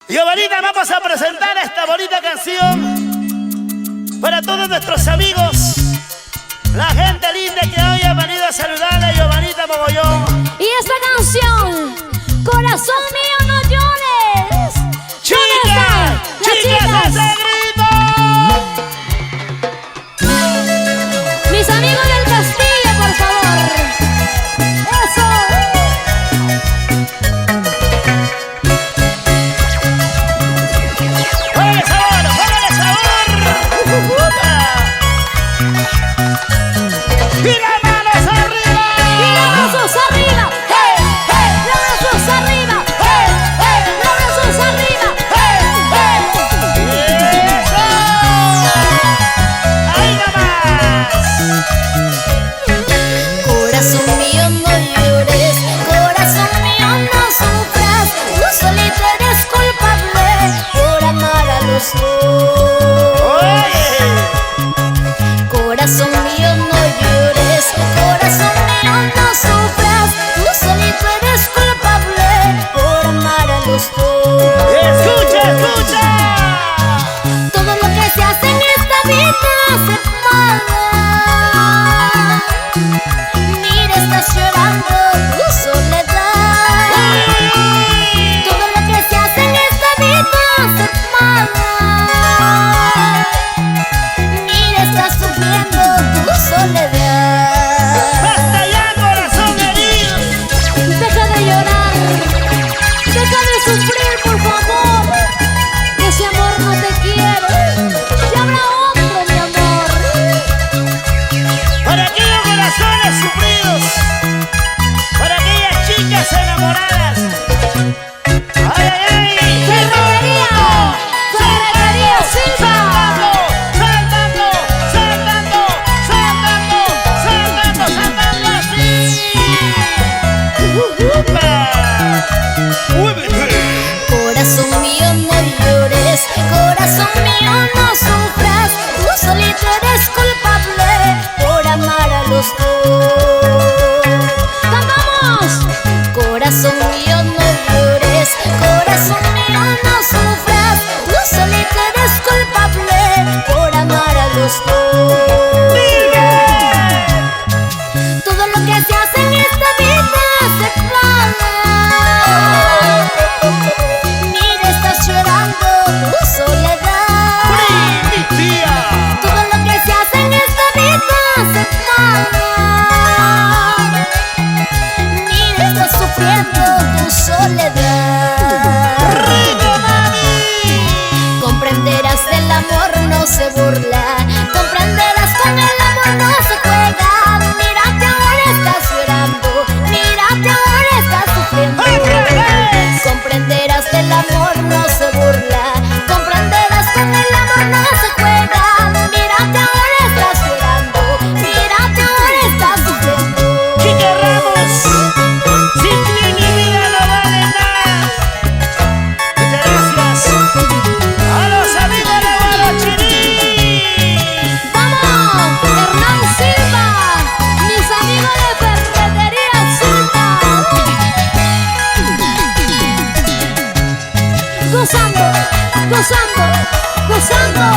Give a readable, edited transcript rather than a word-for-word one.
Y ahorita vamos a presentar esta bonita canción para todos nuestros amigos, la gente linda que hoy ha venido a saludarle, Giovanita Mogollón. Y esta canción, Corazón Mío No Llores. ¡Chicas! ¡Chicas, ese grito! Mis amigos del Castillo, por favor. Eso. ¡Póngale sabor! ¡Póngale sabor! ¡Y las manos arriba! ¡Y los brazos arriba! ¡Hey! ¡Hey! ¡Los brazos arriba! ¡Hey! ¡Hey! ¡Los brazos arriba! ¡Hey! ¡Hey! ¡Eso! ¡Ahí nomás! Corazón mío no llores, corazón mío no sufras, tú solito eres culpable por amar a los dos. ¡Oye! Corazón mío no llores, corazón mío no sufras, tú solito eres culpable por amar a los dos. ¡Escucha, escucha! Todo lo que se hace en esta vida se paga. Mira, estás llorando tu soledad. Todo lo que se hace en esta vida se paga. Mira, estás sufriendo tu soledad. ¡Basta ya, corazón herido! Deja de llorar, deja de sufrir, por favor. Que ese amor no te quiere. Ya habrá otro, mi amor. Para aquellos corazones sufridos, para aquellas chicas enamoradas. ¡Ay, ay, ay! Ferretería, Ferretería Silva. ¡Saltando! ¡Saltando! ¡Saltando! ¡Saltando! ¡Saltando así! ¡Upa! ¡Muévete! Corazón mío no llores, corazón mío no sufras, tú solito eres culpable por amar a los dos. ¡Cantamos! Corazón mío no llores, corazón mío no sufras, tú solito eres culpable por amar a los dos. Todo lo que se hace en esta vida se paga. Mira, estás llorando tu soledad. ¡Tía! Todo lo que se hace en esta vida se paga. Mira, estás sufriendo tu soledad. ¡Rico, mami! Comprenderás, el amor no se burla. Comprenderás, con el amor no se juega. Mírate, ahora estás llorando. Mírate, ahora estás sufriendo. ¡Al revés! Comprenderás, el amor no se burla. Comprenderás, con el amor no se juega. Mírate, ahora estás llorando. Mírate, ahora estás sufriendo. ¡Chica Ramos! ¡Sin ti mi vida no vale nada! Muchas gracias a los amigos de Guarochirí. ¡Vamos! Hernán Silva, mis amigos de Ferretería Silva. Gozando, gozando, gozando.